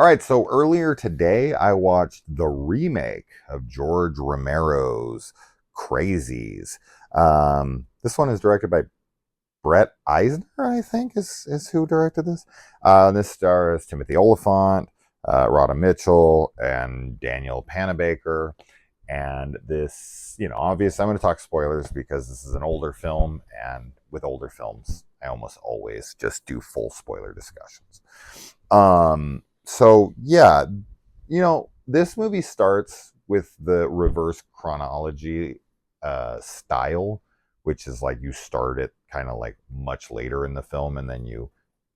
All right, so earlier today I watched the remake of George Romero's Crazies. This one is directed by Brett Eisner, I think, is who directed this. This stars Timothy Oliphant, Rhoda Mitchell, and Daniel Panabaker. And this, obviously, I'm going to talk spoilers because this is an older film, and with older films, I almost always just do full spoiler discussions. So yeah, this movie starts with the reverse chronology style, which is like you start it kind of like much later in the film and then you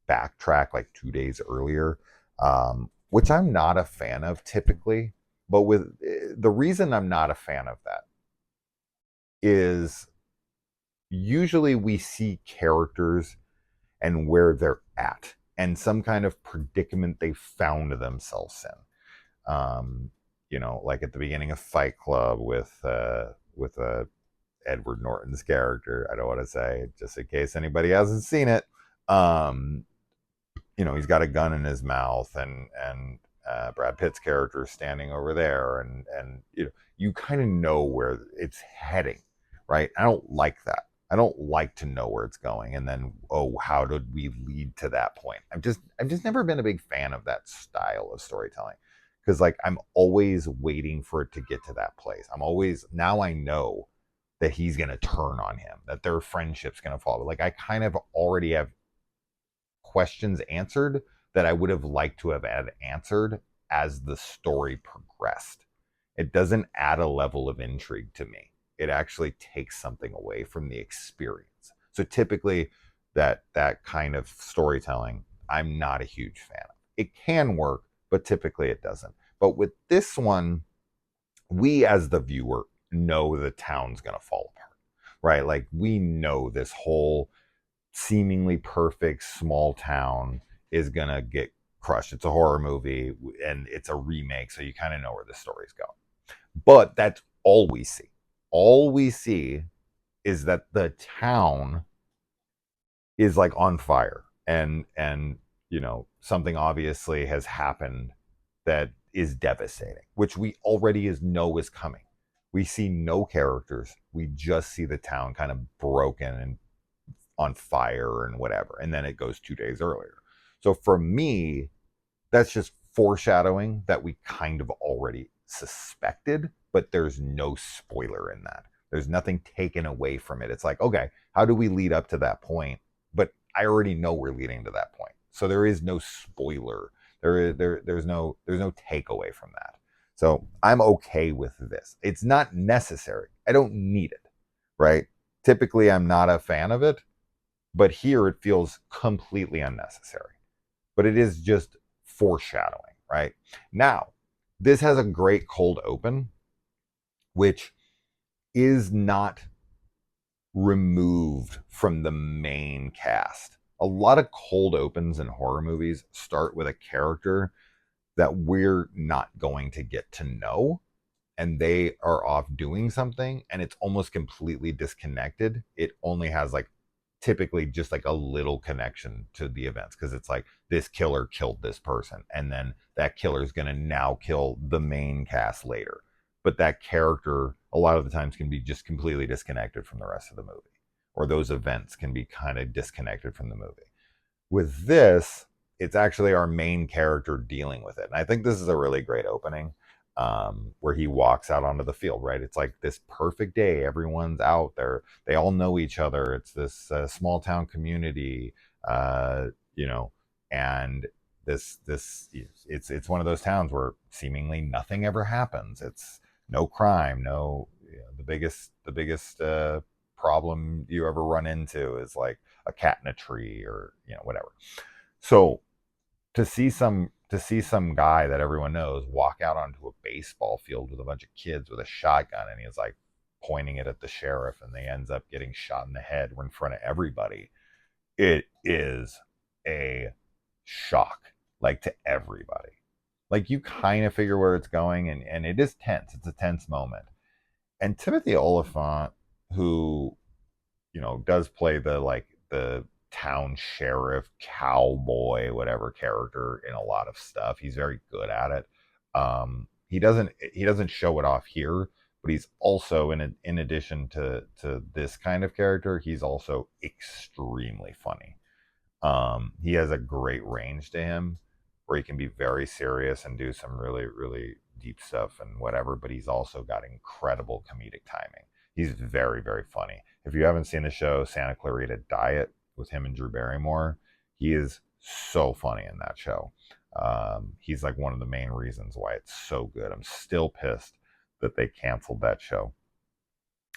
backtrack like 2 days earlier, which I'm not a fan of typically. But with the reason I'm not a fan of that is usually we see characters and where they're at and some kind of predicament they found themselves in. Like at the beginning of Fight Club with Edward Norton's character. I don't want to say just in case anybody hasn't seen it. Um, he's got a gun in his mouth, and Brad Pitt's character is standing over there, and you kind of know where it's heading, right? I don't like that. I don't like to know where it's going, and then how did we lead to that point? I've just never been a big fan of that style of storytelling because like I'm always waiting for it to get to that place. Now I know that he's gonna turn on him, that their friendship's gonna fall. Like I kind of already have questions answered that I would have liked to have had answered as the story progressed. It doesn't add a level of intrigue to me. It actually takes something away from the experience. So typically that kind of storytelling, I'm not a huge fan of. It can work, but typically it doesn't. But with this one, we as the viewer know the town's going to fall apart, right? Like we know this whole seemingly perfect small town is going to get crushed. It's a horror movie and it's a remake, so you kind of know where the story's going. But that's all we see. All we see is that the town is like on fire and something obviously has happened that is devastating, which we already know is coming. We see no characters. We just see the town kind of broken and on fire and whatever. And then it goes 2 days earlier. So for me, that's just foreshadowing that we kind of already suspected, but there's no spoiler in that. There's nothing taken away from it. It's like, okay, how do we lead up to that point? But I already know we're leading to that point. So there is no spoiler. There's no takeaway from that. So I'm okay with this. It's not necessary. I don't need it, right? Typically I'm not a fan of it, but here it feels completely unnecessary. But it is just foreshadowing, right? Now, this has a great cold open, which is not removed from the main cast. A lot of cold opens in horror movies start with a character that we're not going to get to know, and they are off doing something and it's almost completely disconnected. It only has like typically just like a little connection to the events because it's like this killer killed this person and then that killer is going to now kill the main cast later, but that character a lot of the times can be just completely disconnected from the rest of the movie, or those events can be kind of disconnected from the movie. With this, it's actually our main character dealing with it, and I think this is a really great opening, where he walks out onto the field, right? It's like this perfect day. Everyone's out there. They all know each other. It's this small town community, uh, you know, and it's one of those towns where seemingly nothing ever happens. It's no crime, no the biggest problem you ever run into is like a cat in a tree or whatever. So to see some guy that everyone knows walk out onto a baseball field with a bunch of kids with a shotgun and he's like pointing it at the sheriff and they ends up getting shot in the head in front of everybody, it is a shock, like to everybody. Like you kind of figure where it's going, and it is tense. It's a tense moment. And Timothy Oliphant, who does play the town sheriff, cowboy, whatever character in a lot of stuff. He's very good at it. He doesn't show it off here, but he's also in addition to this kind of character, he's also extremely funny. He has a great range to him where he can be very serious and do some really, really deep stuff and whatever, but he's also got incredible comedic timing. He's very, very funny. If you haven't seen the show Santa Clarita Diet with him and Drew Barrymore, he is so funny in that show. He's like one of the main reasons why it's so good. I'm still pissed that they canceled that show.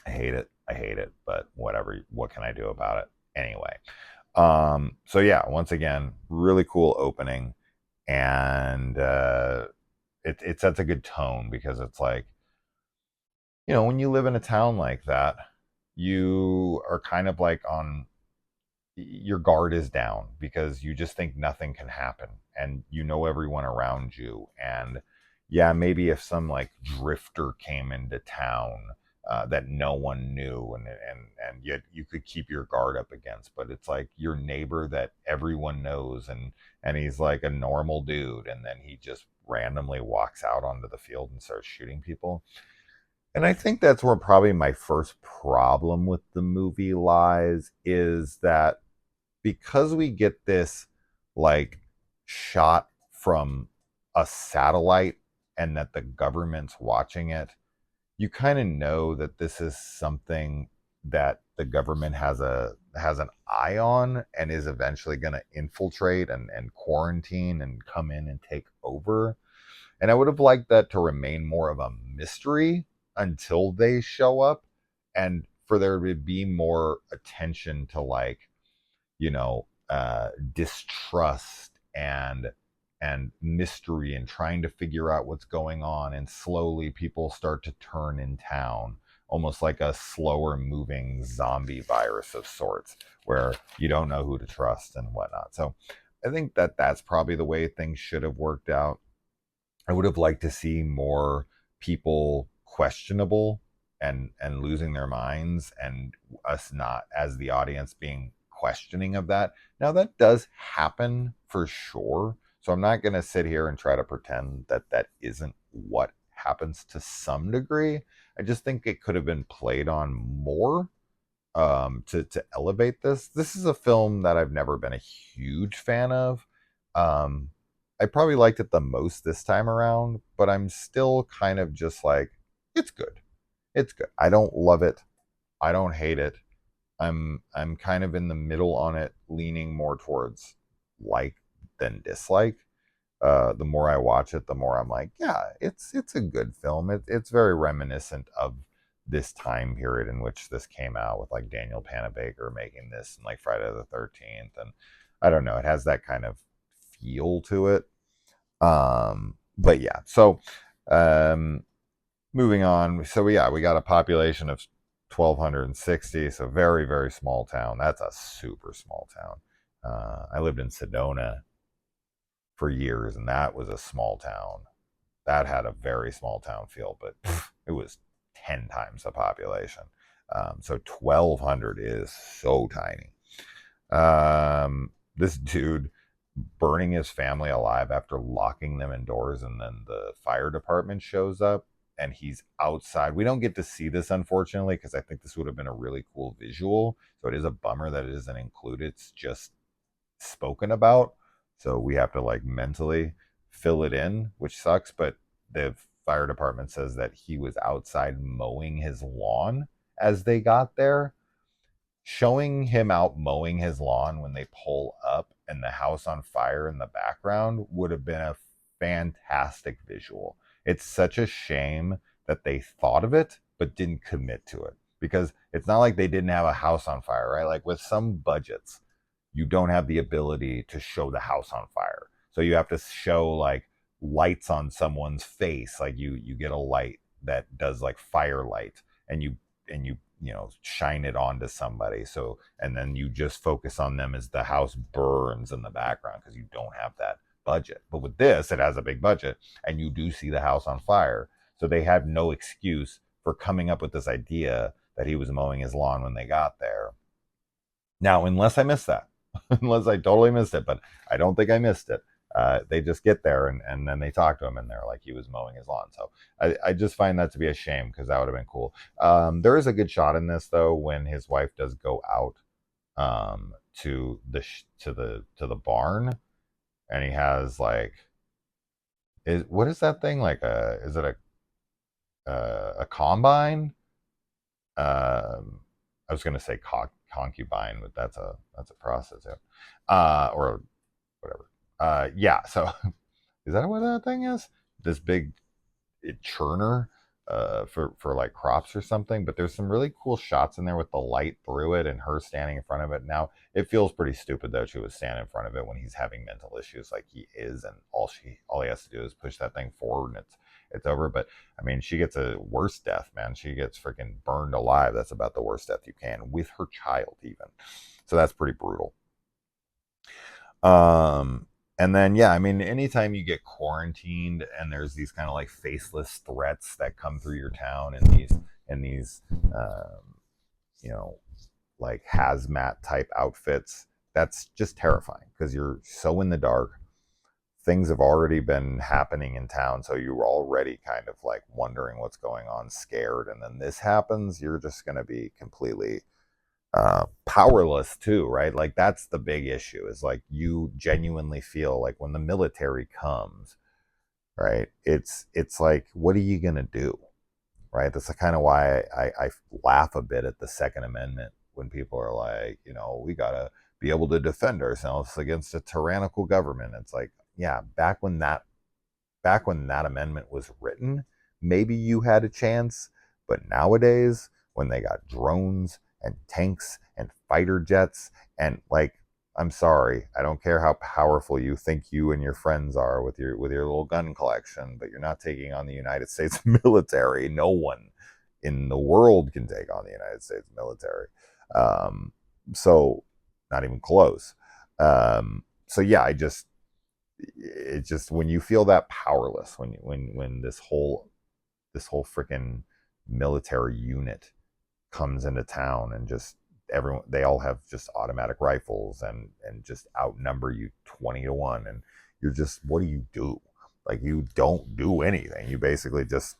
I hate it. I hate it, but whatever. What can I do about it? Anyway. So yeah, once again, really cool opening, and it sets a good tone because it's like, when you live in a town like that, you are kind of like on your guard is down because you just think nothing can happen and everyone around you. And yeah, maybe if some like drifter came into town that no one knew and yet you could keep your guard up against, but it's like your neighbor that everyone knows, and he's like a normal dude, and then he just randomly walks out onto the field and starts shooting people. And I think that's where probably my first problem with the movie lies, is that because we get this like shot from a satellite and that the government's watching it, you kind of know that this is something that the government has an eye on and is eventually going to infiltrate and quarantine and come in and take over. And I would have liked that to remain more of a mystery until they show up, and for there to be more attention to like, distrust and mystery and trying to figure out what's going on, and slowly people start to turn in town, almost like a slower moving zombie virus of sorts, where you don't know who to trust and whatnot. So I think that that's probably the way things should have worked out. I would have liked to see more people questionable and losing their minds, and us not, as the audience, being questioning of that. Now that does happen for sure, so I'm not going to sit here and try to pretend that that isn't what happens to some degree. I just think it could have been played on more, to elevate this. This is a film that I've never been a huge fan of. Um, I probably liked it the most this time around, but I'm still kind of just like, it's good. It's good. I don't love it. I don't hate it. I'm kind of in the middle on it, leaning more towards like than dislike. The more I watch it, the more I'm like, yeah, it's a good film. It's very reminiscent of this time period in which this came out, with like Daniel Panabaker making this and like Friday the 13th, and I don't know, it has that kind of feel to it. But yeah, so um, moving on. So yeah, we got a population of 1,260, so very, very small town. That's a super small town. I lived in Sedona for years, and that was a small town. That had a very small town feel, but it was 10 times the population. So 1,200 is so tiny. This dude burning his family alive after locking them indoors, and then the fire department shows up and he's outside. We don't get to see this, unfortunately, because I think this would have been a really cool visual. So it is a bummer that it isn't included. It's just spoken about. So we have to like mentally fill it in, which sucks. But the fire department says that he was outside mowing his lawn as they got there. Showing him out mowing his lawn when they pull up and the house on fire in the background would have been a fantastic visual. It's such a shame that they thought of it but didn't commit to it, because it's not like they didn't have a house on fire, right? Like with some budgets, you don't have the ability to show the house on fire. So you have to show like lights on someone's face. Like you get a light that does like firelight, and you shine it onto somebody. So, and then you just focus on them as the house burns in the background, because you don't have that budget. But with this, it has a big budget, and you do see the house on fire. So they have no excuse for coming up with this idea that he was mowing his lawn when they got there. Now, unless I missed that, unless I totally missed it, but I don't think I missed it. They just get there and then they talk to him and they're like he was mowing his lawn. So I just find that to be a shame because that would have been cool. There is a good shot in this though when his wife does go out to the barn and he has like is what is that thing like a is it a combine? I was gonna say concubine, but that's a prostitute, or whatever. Yeah. So is that what that thing is? This big churner for like crops or something. But there's some really cool shots in there with the light through it and her standing in front of it. Now it feels pretty stupid though. She would stand in front of it when he's having mental issues like he is, and all he has to do is push that thing forward and it's over. But I mean, she gets a worse death, man. She gets freaking burned alive. That's about the worst death you can with her child, even. So that's pretty brutal. Um, and then yeah, I mean, anytime you get quarantined and there's these kind of like faceless threats that come through your town and these you know like hazmat type outfits, that's just terrifying because you're so in the dark. Things have already been happening in town, so you're already kind of like wondering what's going on, scared, and then this happens, you're just going to be completely powerless too, right? Like that's the big issue is like you genuinely feel like when the military comes, right? It's like what are you gonna do, right? That's kind of why I laugh a bit at the Second Amendment when people are like, we gotta be able to defend ourselves against a tyrannical government. It's like, yeah, back when that amendment was written, maybe you had a chance. But nowadays, when they got drones and tanks and fighter jets, and like, I'm sorry, I don't care how powerful you think you and your friends are with your little gun collection, but you're not taking on the United States military. No one in the world can take on the United States military. Um, so, not even close. So yeah, it's just when you feel that powerless when this whole freaking military unit comes into town and just everyone they all have just automatic rifles and just outnumber you 20 to 1 and you're just what do? Like you don't do anything. You basically just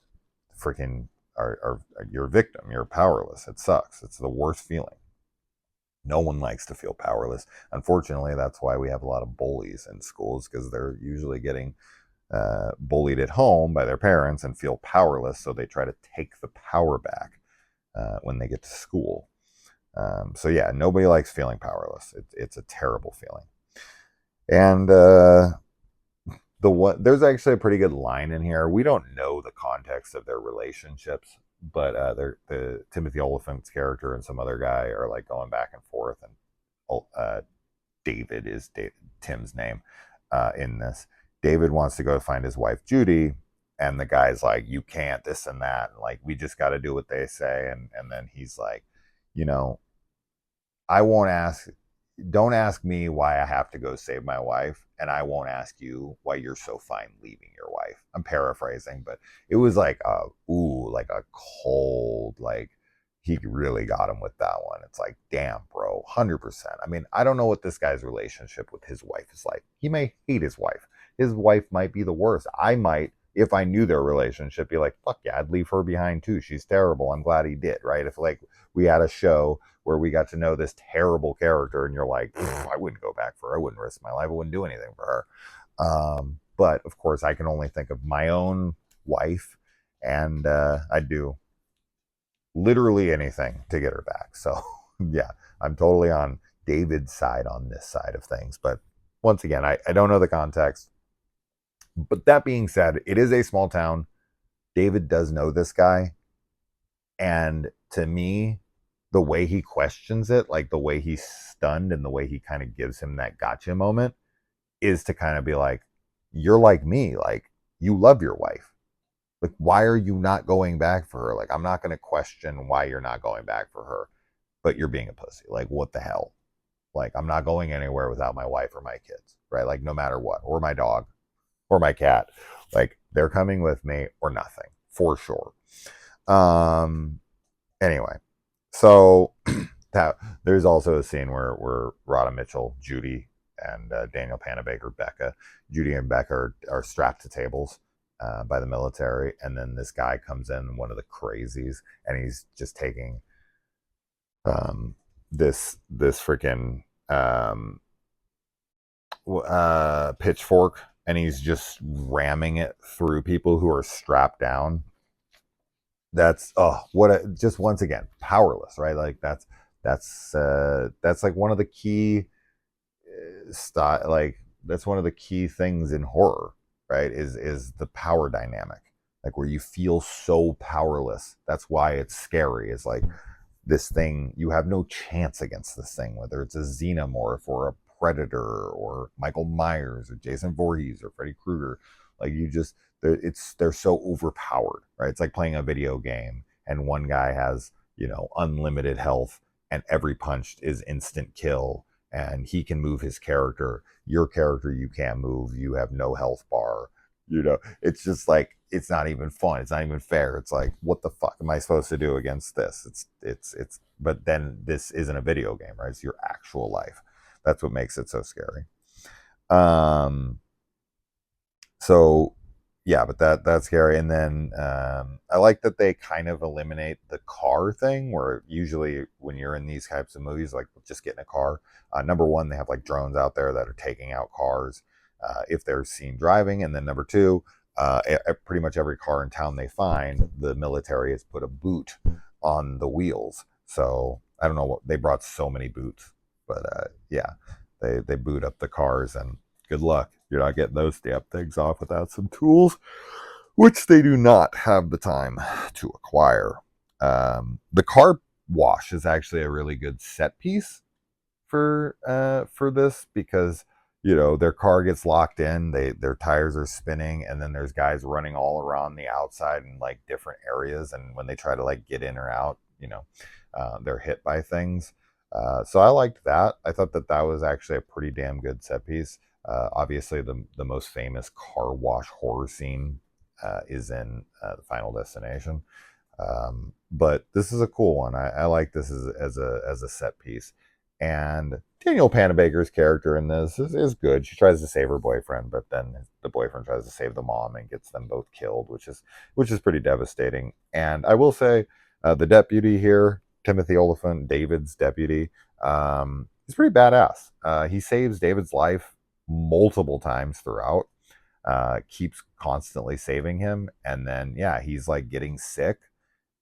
freaking are you're a victim. You're powerless. It sucks. It's the worst feeling. No one likes to feel powerless. Unfortunately, that's why we have a lot of bullies in schools because they're usually getting bullied at home by their parents and feel powerless, so they try to take the power back when they get to school. So yeah, nobody likes feeling powerless. It's a terrible feeling. And there's actually a pretty good line in here. We don't know the context of their relationships, but the Timothy Oliphant's character and some other guy are like going back and forth, and David is Tim's name in this. David wants to go find his wife Judy, and the guy's like, "You can't, this and that, and like we just got to do what they say." And then he's like, "You know, I won't ask. Don't ask me why I have to go save my wife, and I won't ask you why you're so fine leaving your wife." I'm paraphrasing, but it was like like a cold, like he really got him with that one. It's like, damn, bro, 100%. I mean, I don't know what this guy's relationship with his wife is like. He may hate his wife. His wife might be the worst. I might, if I knew their relationship, be like, fuck yeah, I'd leave her behind too. She's terrible. I'm glad he did, right? If like we had a show where we got to know this terrible character and you're like, I wouldn't go back for her. I wouldn't risk my life. I wouldn't do anything for her. But of course, I can only think of my own wife, and I'd do literally anything to get her back. So yeah, I'm totally on David's side on this side of things. But once again, I don't know the context. But that being said, it is a small town. David does know this guy. And to me, the way he questions it, like the way he's stunned and the way he kind of gives him that gotcha moment, is to kind of be like, you're like me. Like, you love your wife. Like, why are you not going back for her? Like, I'm not going to question why you're not going back for her, but you're being a pussy. Like, what the hell? Like, I'm not going anywhere without my wife or my kids, right? Like, no matter what, or my dog or my cat. Like, they're coming with me or nothing, for sure. Um, anyway, so that there's also a scene where Rhoda Mitchell, Judy, and Daniel Panabaker, Becca, Judy and Becca are strapped to tables by the military, and then this guy comes in, one of the crazies, and he's just taking this freaking pitchfork, and he's just ramming it through people who are strapped down. That's what a, just once again powerless, right? Like that's like one of the key like that's one of the key things in horror, right? Is the power dynamic, like where you feel so powerless. That's why it's scary. It's like this thing, you have no chance against this thing, whether it's a xenomorph or a predator or Michael Myers or Jason Voorhees or Freddy Krueger. Like you just, they're so overpowered, right? It's like playing a video game and one guy has, unlimited health and every punch is instant kill and he can move his character. Your character, you can't move. You have no health bar. It's just like, it's not even fun. It's not even fair. It's like, what the fuck am I supposed to do against this? But then this isn't a video game, right? It's your actual life. That's what makes it so scary. Um, so yeah, but that's scary. And then I like that they kind of eliminate the car thing, where usually when you're in these types of movies, like just get in a car. Number one, they have like drones out there that are taking out cars if they're seen driving, and then number two, pretty much every car in town they find, the military has put a boot on the wheels. So I don't know what they brought, so many boots, but yeah, they boot up the cars, and good luck. You're not getting those damn things off without some tools, which they do not have the time to acquire. The car wash is actually a really good set piece for this, because their car gets locked in, their tires are spinning, and then there's guys running all around the outside in like different areas, and when they try to like get in or out, they're hit by things. So I liked that. I thought that was actually a pretty damn good set piece. Obviously, the most famous car wash horror scene is in the Final Destination, but this is a cool one. I like this as a set piece. And Daniel Panabaker's character in this is good. She tries to save her boyfriend, but then the boyfriend tries to save the mom and gets them both killed, which is pretty devastating. And I will say, the deputy here, Timothy Oliphant, David's deputy, he's pretty badass. He saves David's life multiple times throughout. Keeps constantly saving him, and then yeah, he's like getting sick.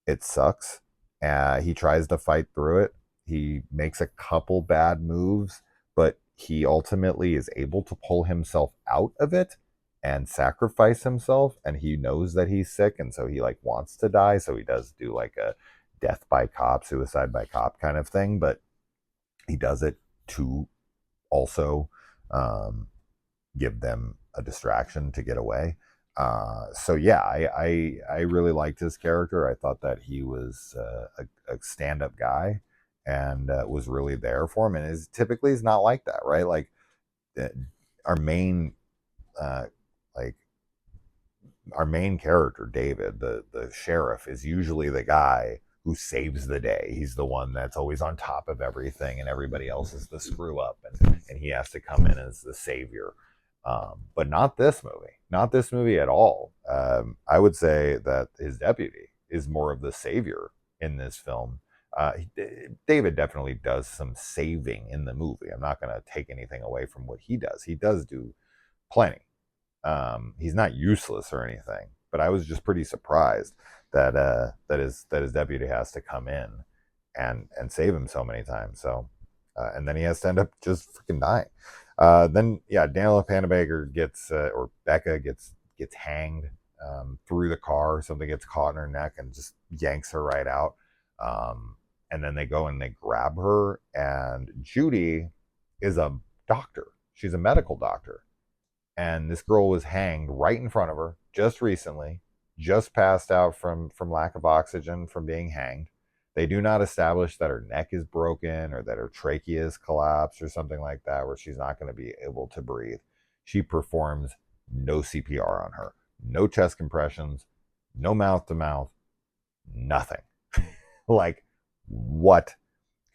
It sucks. He tries to fight through it. He makes a couple bad moves, but he ultimately is able to pull himself out of it and sacrifice himself. And he knows that he's sick, and so he like wants to die. So he does do like a death by cop, suicide by cop kind of thing, but he does it to also um, give them a distraction to get away. So yeah, I really liked his character. I thought that he was a stand up guy, and was really there for him. And is typically is not like that, right? Like uh, our main uh, like our main character, David, the sheriff, is usually the guy who saves the day. He's the one that's always on top of everything, and everybody else is the screw up, and he has to come in as the savior. But not this movie, not this movie at all. I would say that his deputy is more of the savior in this film. David definitely does some saving in the movie. I'm not going to take anything away from what he does. He does do plenty. He's not useless or anything, but I was just pretty surprised that his deputy has to come in and save him so many times. So, and then he has to end up just freaking dying. Then yeah, Daniela Panabaker gets or Becca gets hanged through the car. Something gets caught in her neck and just yanks her right out. And then they go and they grab her. And Judy is a doctor. She's a medical doctor, and this girl was hanged right in front of her just recently, just passed out from lack of oxygen from being hanged. They do not establish that her neck is broken or that her trachea is collapsed or something like that, where she's not going to be able to breathe. She performs no CPR on her, no chest compressions, no mouth to mouth, nothing. Like, what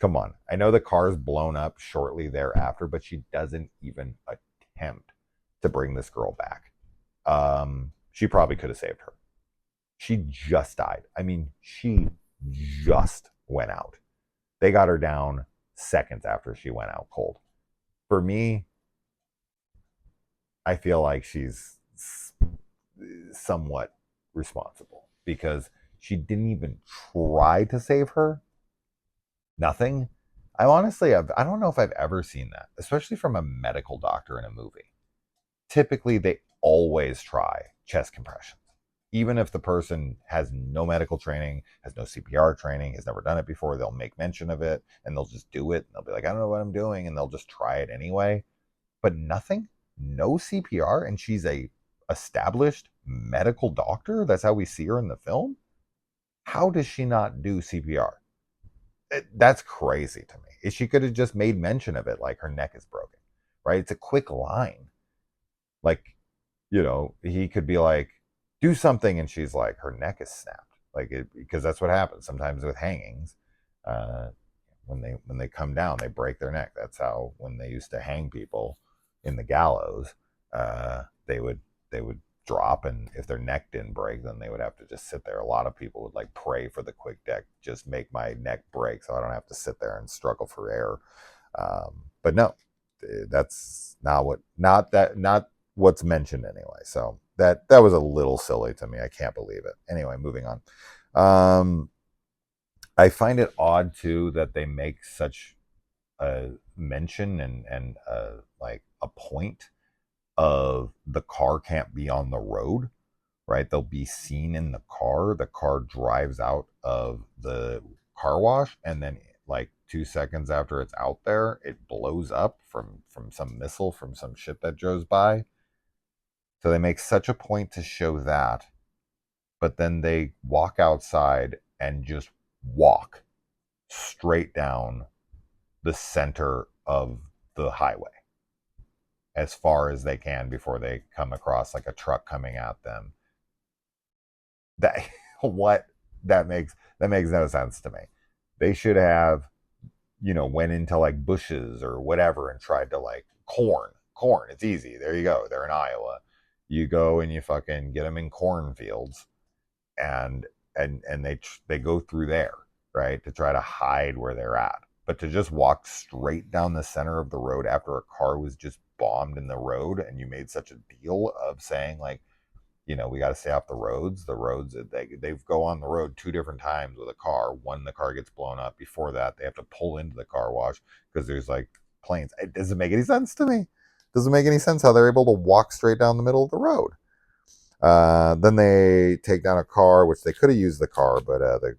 Come on. I know the car's blown up shortly thereafter, but she doesn't even attempt to bring this girl back. She probably could have saved her. She just died. I mean, she just went out. They got her down seconds after she went out cold. For me, I feel like she's somewhat responsible because she didn't even try to save her. Nothing. I don't know if I've ever seen that, especially from a medical doctor in a movie. Typically, they always try chest compressions. Even if the person has no medical training, has no CPR training, has never done it before, they'll make mention of it and they'll just do it. They'll be like, I don't know what I'm doing. And they'll just try it anyway. But nothing, no CPR. And she's a established medical doctor. That's how we see her in the film. How does she not do CPR? That's crazy to me. She could have just made mention of it, like her neck is broken, right? It's a quick line. Like, he could be like, do something, and she's like, her neck is snapped, because that's what happens sometimes with hangings. Uh, when they come down, they break their neck. That's how when they used to hang people in the gallows, they would drop, and if their neck didn't break, then they would have to just sit there. A lot of people would like pray for the quick death, just make my neck break so I don't have to sit there and struggle for air. But no, that's not what's mentioned anyway. So that was a little silly to me. I can't believe it. Anyway, moving on. I find it odd too that they make such a mention and like a point of the car can't be on the road, right? They'll be seen in the car. The car drives out of the car wash, and then like 2 seconds after it's out there, it blows up from some missile from some shit that goes by. So they make such a point to show that, but then they walk outside and just walk straight down the center of the highway as far as they can before they come across like a truck coming at them. That what that makes no sense to me. They should have, went into like bushes or whatever and tried to like corn. It's easy. There you go. They're in Iowa. You go and you fucking get them in cornfields, and they go through there, right, to try to hide where they're at. But to just walk straight down the center of the road after a car was just bombed in the road, and you made such a deal of saying like, we got to stay off the roads. The roads, they go on the road 2 different times with a car. One, the car gets blown up. Before that, they have to pull into the car wash because there's like planes. It doesn't make any sense to me. It doesn't make any sense how they're able to walk straight down the middle of the road. Then they take down a car, which they could have used the car, but the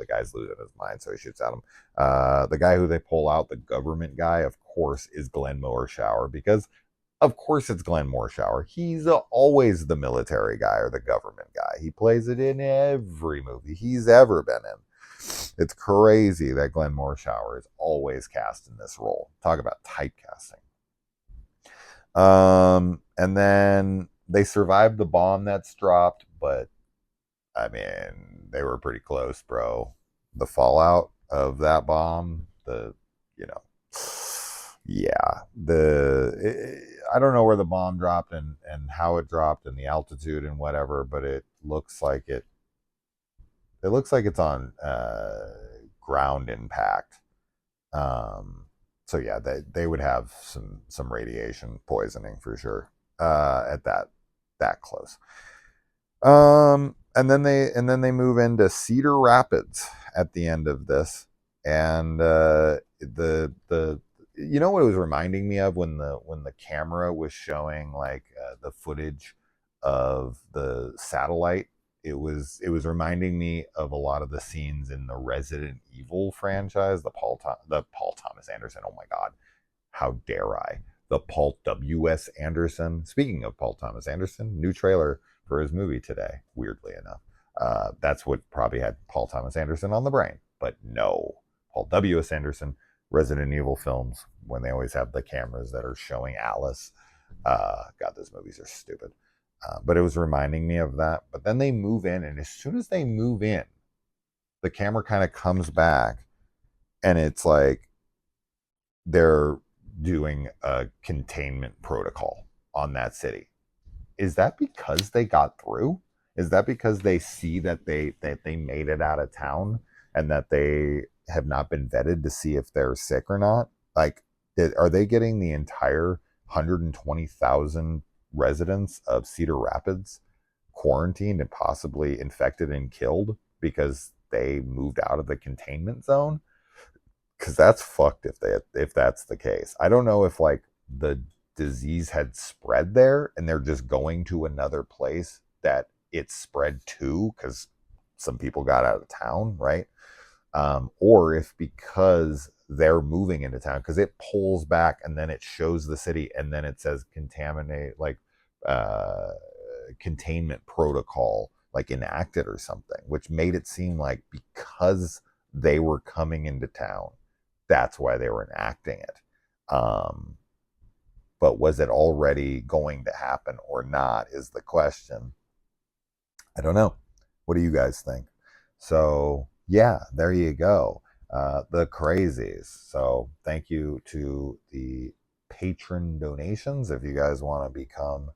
guy's losing his mind, so he shoots at him. The guy who they pull out, the government guy, of course, is Glenn Morshower, because of course it's Glenn Morshower. He's always the military guy or the government guy. He plays it in every movie he's ever been in. It's crazy that Glenn Morshower is always cast in this role. Talk about typecasting. And then they survived the bomb that's dropped, but I mean, they were pretty close, bro. The fallout of that bomb, you know, yeah, I don't know where the bomb dropped and how it dropped and the altitude and whatever, but it looks like it's on ground impact. So yeah, they would have some radiation poisoning for sure at that close. And then they move into Cedar Rapids at the end of this, and the what it was reminding me of when the camera was showing like the footage of the satellite. It was reminding me of a lot of the scenes in the Resident Evil franchise, the Paul Thomas Anderson. Oh my God, how dare I? The Paul W.S. Anderson. Speaking of Paul Thomas Anderson, new trailer for his movie today, weirdly enough. That's what probably had Paul Thomas Anderson on the brain. But no, Paul W.S. Anderson, Resident Evil films, when they always have the cameras that are showing Alice. God, those movies are stupid. But it was reminding me of that. But then they move in, and as soon as they move in, the camera kind of comes back, and it's like they're doing a containment protocol on that city. Is that because they got through? Is that because they see that they made it out of town and that they have not been vetted to see if they're sick or not? Like, are they getting the entire 120,000 residents of Cedar Rapids quarantined and possibly infected and killed because they moved out of the containment zone? Because that's fucked if that's the case. I don't know if like the disease had spread there and they're just going to another place that it spread to because some people got out of town, right? Or if because they're moving into town, because it pulls back and then it shows the city and then it says contaminate, like uh, containment protocol, like enacted or something, which made it seem like because they were coming into town, that's why they were enacting it. But was it already going to happen or not is the question. I don't know. What do you guys think? So, yeah, there you go. The Crazies. So, thank you to the patron donations. If you guys want to become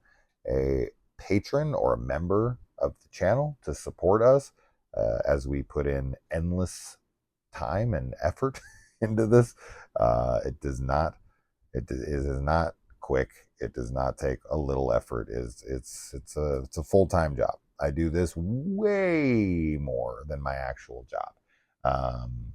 a patron or a member of the channel to support us as we put in endless time and effort into this, it is not quick. It does not take a little effort. It's a full-time job. I do this way more than my actual job. Um,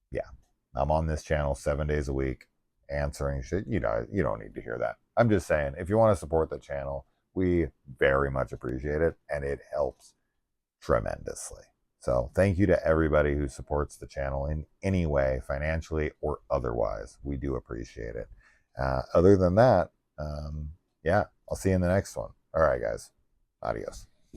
yeah, I'm on this channel 7 days a week answering shit. You don't need to hear that. I'm just saying, if you want to support the channel, we very much appreciate it, and it helps tremendously. So thank you to everybody who supports the channel in any way, financially or otherwise. We do appreciate it. Other than that, yeah, I'll see you in the next one. All right, guys. Adios.